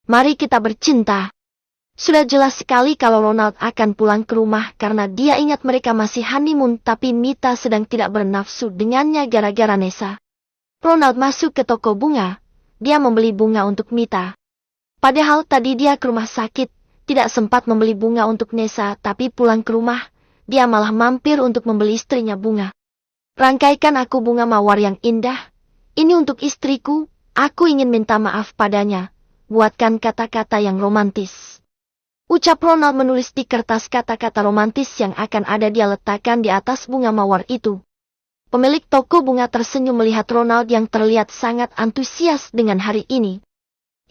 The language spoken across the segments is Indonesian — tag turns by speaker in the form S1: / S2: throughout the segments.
S1: Mari kita bercinta. Sudah jelas sekali kalau Ronald akan pulang ke rumah karena dia ingat mereka masih honeymoon, tapi Mita sedang tidak bernafsu dengannya gara-gara Nessa. Ronald masuk ke toko bunga. Dia membeli bunga untuk Mita. Padahal tadi dia ke rumah sakit, tidak sempat membeli bunga untuk Nessa, tapi pulang ke rumah, dia malah mampir untuk membeli istrinya bunga. Rangkaikan aku bunga mawar yang indah. Ini untuk istriku, aku ingin minta maaf padanya. Buatkan kata-kata yang romantis. Ucap Ronald menulis di kertas kata-kata romantis yang akan ada dia letakkan di atas bunga mawar itu. Pemilik toko bunga tersenyum melihat Ronald yang terlihat sangat antusias dengan hari ini.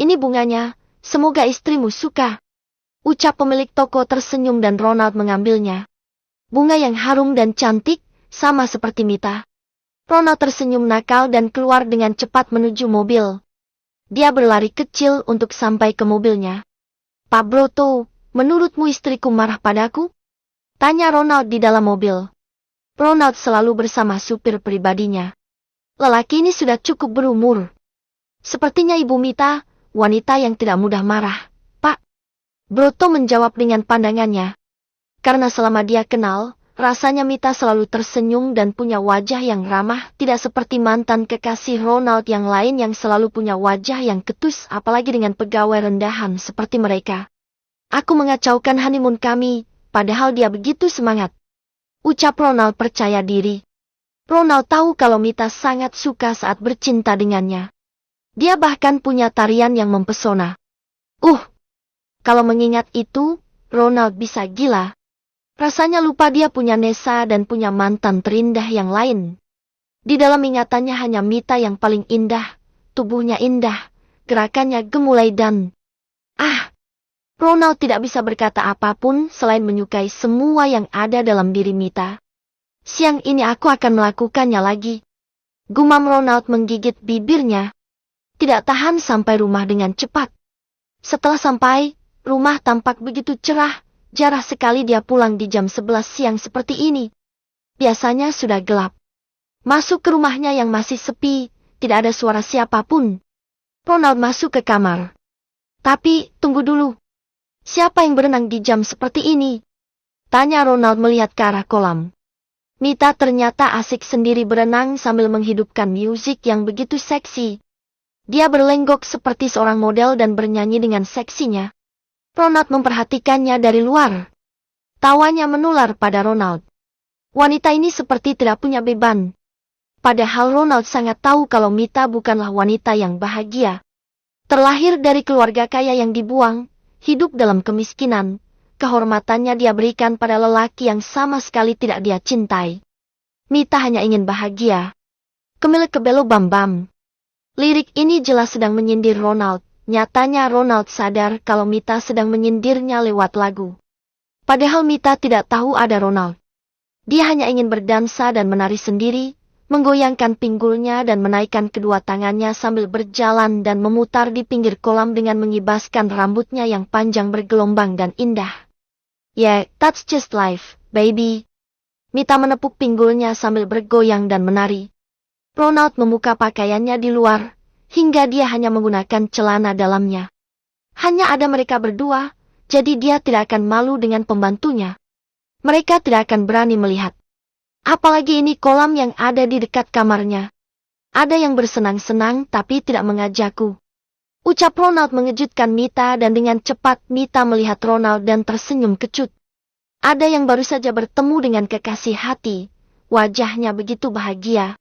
S1: Ini bunganya, semoga istrimu suka. Ucap pemilik toko tersenyum dan Ronald mengambilnya. Bunga yang harum dan cantik, sama seperti Mita. Ronald tersenyum nakal dan keluar dengan cepat menuju mobil. Dia berlari kecil untuk sampai ke mobilnya. Pak Broto, menurutmu istriku marah padaku? Tanya Ronald di dalam mobil. Ronald selalu bersama supir pribadinya. Lelaki ini sudah cukup berumur. Sepertinya Ibu Mita, wanita yang tidak mudah marah. Pak Broto menjawab dengan pandangannya. Karena selama dia kenal, rasanya Mita selalu tersenyum dan punya wajah yang ramah, tidak seperti mantan kekasih Ronald yang lain yang selalu punya wajah yang ketus, apalagi dengan pegawai rendahan seperti mereka. Aku mengacaukan honeymoon kami, padahal dia begitu semangat. Ucap Ronald percaya diri. Ronald tahu kalau Mita sangat suka saat bercinta dengannya. Dia bahkan punya tarian yang mempesona. Kalau mengingat itu, Ronald bisa gila. Rasanya lupa dia punya Nessa dan punya mantan terindah yang lain. Di dalam ingatannya hanya Mita yang paling indah, tubuhnya indah, gerakannya gemulai dan... Ronald tidak bisa berkata apapun selain menyukai semua yang ada dalam diri Mita. Siang ini aku akan melakukannya lagi. Gumam Ronald menggigit bibirnya. Tidak tahan sampai rumah dengan cepat. Setelah sampai, rumah tampak begitu cerah. Jarang sekali dia pulang di jam 11 siang seperti ini. Biasanya sudah gelap. Masuk ke rumahnya yang masih sepi, tidak ada suara siapapun. Ronald masuk ke kamar. Tapi, tunggu dulu. Siapa yang berenang di jam seperti ini? Tanya Ronald melihat ke arah kolam. Mita ternyata asik sendiri berenang sambil menghidupkan musik yang begitu seksi. Dia berlenggok seperti seorang model dan bernyanyi dengan seksinya. Ronald memperhatikannya dari luar. Tawanya menular pada Ronald. Wanita ini seperti tidak punya beban. Padahal Ronald sangat tahu kalau Mita bukanlah wanita yang bahagia. Terlahir dari keluarga kaya yang dibuang, hidup dalam kemiskinan, kehormatannya dia berikan pada lelaki yang sama sekali tidak dia cintai. Mita hanya ingin bahagia. Kemilik kebelo bam-bam. Lirik ini jelas sedang menyindir Ronald. Nyatanya Ronald sadar kalau Mita sedang menyindirnya lewat lagu. Padahal Mita tidak tahu ada Ronald. Dia hanya ingin berdansa dan menari sendiri, menggoyangkan pinggulnya dan menaikkan kedua tangannya sambil berjalan dan memutar di pinggir kolam dengan mengibaskan rambutnya yang panjang bergelombang dan indah. Yeah, that's just life, baby. Mita menepuk pinggulnya sambil bergoyang dan menari. Ronald membuka pakaiannya di luar, hingga dia hanya menggunakan celana dalamnya. Hanya ada mereka berdua, jadi dia tidak akan malu dengan pembantunya. Mereka tidak akan berani melihat. Apalagi ini kolam yang ada di dekat kamarnya. Ada yang bersenang-senang tapi tidak mengajakku. Ucap Ronald mengejutkan Mita dan dengan cepat Mita melihat Ronald dan tersenyum kecut. Ada yang baru saja bertemu dengan kekasih hati, wajahnya begitu bahagia.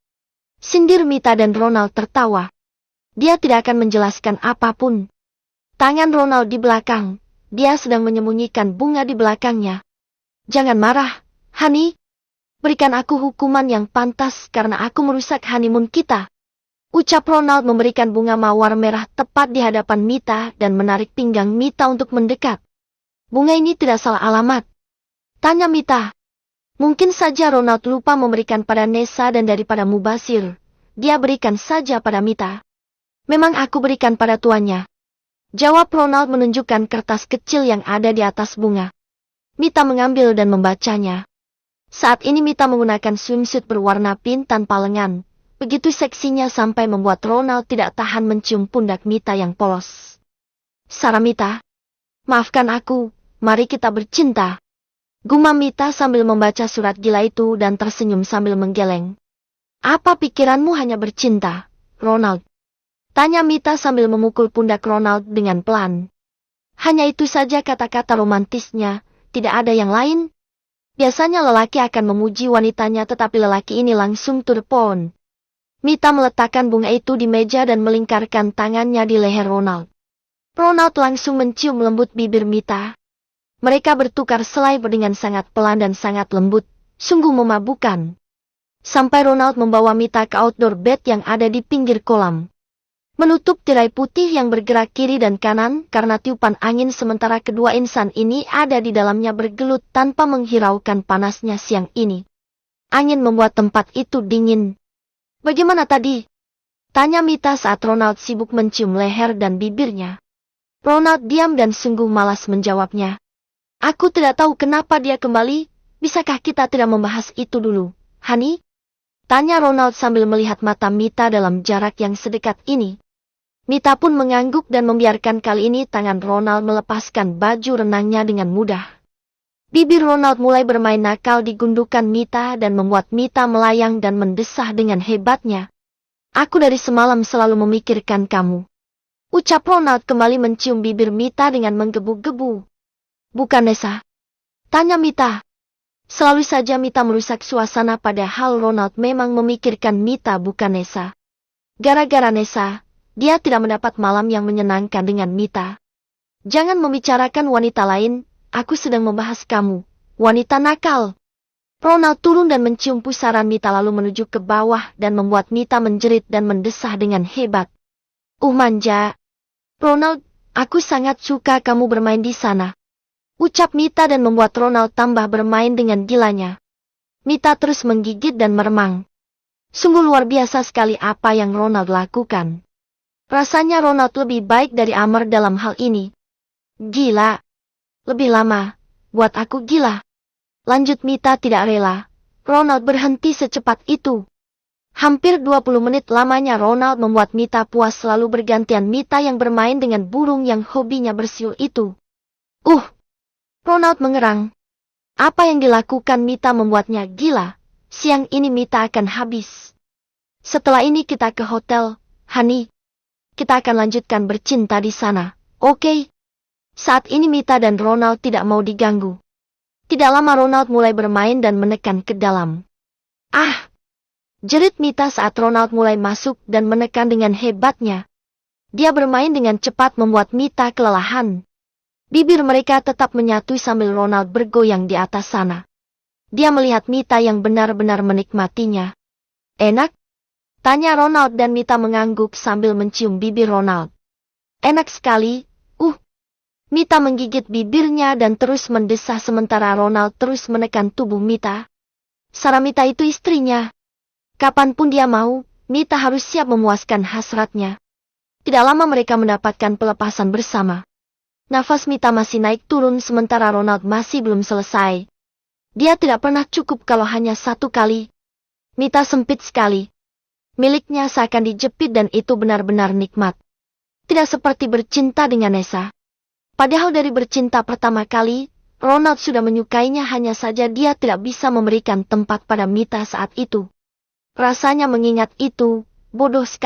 S1: Sindir Mita dan Ronald tertawa. Dia tidak akan menjelaskan apapun. Tangan Ronald di belakang, dia sedang menyembunyikan bunga di belakangnya. Jangan marah, honey. Berikan aku hukuman yang pantas karena aku merusak honeymoon kita. Ucap Ronald memberikan bunga mawar merah tepat di hadapan Mita dan menarik pinggang Mita untuk mendekat. Bunga ini tidak salah alamat. Tanya Mita. Mungkin saja Ronald lupa memberikan pada Nessa dan daripada mubazir, dia berikan saja pada Mita. Memang aku berikan pada tuannya. Jawab Ronald menunjukkan kertas kecil yang ada di atas bunga. Mita mengambil dan membacanya. Saat ini Mita menggunakan swimsuit berwarna pink tanpa lengan. Begitu seksinya sampai membuat Ronald tidak tahan mencium pundak Mita yang polos. Sara Mita, maafkan aku, mari kita bercinta. Gumam Mita sambil membaca surat gila itu dan tersenyum sambil menggeleng. Apa pikiranmu hanya bercinta, Ronald? Tanya Mita sambil memukul pundak Ronald dengan pelan. Hanya itu saja kata-kata romantisnya, tidak ada yang lain. Biasanya lelaki akan memuji wanitanya tetapi lelaki ini langsung to the point. Mita meletakkan bunga itu di meja dan melingkarkan tangannya di leher Ronald. Ronald langsung mencium lembut bibir Mita. Mereka bertukar selai dengan sangat pelan dan sangat lembut, sungguh memabukkan. Sampai Ronald membawa Mita ke outdoor bed yang ada di pinggir kolam. Menutup tirai putih yang bergerak kiri dan kanan karena tiupan angin sementara kedua insan ini ada di dalamnya bergelut tanpa menghiraukan panasnya siang ini. Angin membuat tempat itu dingin. Bagaimana tadi? Tanya Mita saat Ronald sibuk mencium leher dan bibirnya. Ronald diam dan sungguh malas menjawabnya. Aku tidak tahu kenapa dia kembali, bisakah kita tidak membahas itu dulu, Hani? Tanya Ronald sambil melihat mata Mita dalam jarak yang sedekat ini. Mita pun mengangguk dan membiarkan kali ini tangan Ronald melepaskan baju renangnya dengan mudah. Bibir Ronald mulai bermain nakal di gundukan Mita dan membuat Mita melayang dan mendesah dengan hebatnya. Aku dari semalam selalu memikirkan kamu. Ucap Ronald kembali mencium bibir Mita dengan menggebu-gebu. Bukan Nessa? Tanya Mita. Selalu saja Mita merusak suasana padahal Ronald memang memikirkan Mita bukan Nessa. Gara-gara Nessa, dia tidak mendapat malam yang menyenangkan dengan Mita. Jangan membicarakan wanita lain, aku sedang membahas kamu, wanita nakal. Ronald turun dan mencium pusaran Mita lalu menuju ke bawah dan membuat Mita menjerit dan mendesah dengan hebat. Manja. Ronald, aku sangat suka kamu bermain di sana. Ucap Mita dan membuat Ronald tambah bermain dengan gilanya. Mita terus menggigit dan meremang. Sungguh luar biasa sekali apa yang Ronald lakukan. Rasanya Ronald lebih baik dari Amar dalam hal ini. Gila. Lebih lama. Buat aku gila. Lanjut Mita tidak rela. Ronald berhenti secepat itu. Hampir 20 menit lamanya Ronald membuat Mita puas selalu bergantian Mita yang bermain dengan burung yang hobinya bersiul itu. Ronald mengerang. Apa yang dilakukan Mita membuatnya gila. Siang ini Mita akan habis. Setelah ini kita ke hotel, Hani. Kita akan lanjutkan bercinta di sana, oke? Saat ini Mita dan Ronald tidak mau diganggu. Tidak lama Ronald mulai bermain dan menekan ke dalam. Jerit Mita saat Ronald mulai masuk dan menekan dengan hebatnya. Dia bermain dengan cepat membuat Mita kelelahan. Bibir mereka tetap menyatu sambil Ronald bergoyang di atas sana. Dia melihat Mita yang benar-benar menikmatinya. Enak? Tanya Ronald dan Mita mengangguk sambil mencium bibir Ronald. Enak sekali, Mita menggigit bibirnya dan terus mendesah sementara Ronald terus menekan tubuh Mita. Sara Mita itu istrinya. Kapanpun dia mau, Mita harus siap memuaskan hasratnya. Tidak lama mereka mendapatkan pelepasan bersama. Nafas Mita masih naik turun sementara Ronald masih belum selesai. Dia tidak pernah cukup kalau hanya satu kali. Mita sempit sekali. Miliknya seakan dijepit dan itu benar-benar nikmat. Tidak seperti bercinta dengan Nessa. Padahal dari bercinta pertama kali, Ronald sudah menyukainya hanya saja dia tidak bisa memberikan tempat pada Mita saat itu. Rasanya mengingat itu, bodoh sekali.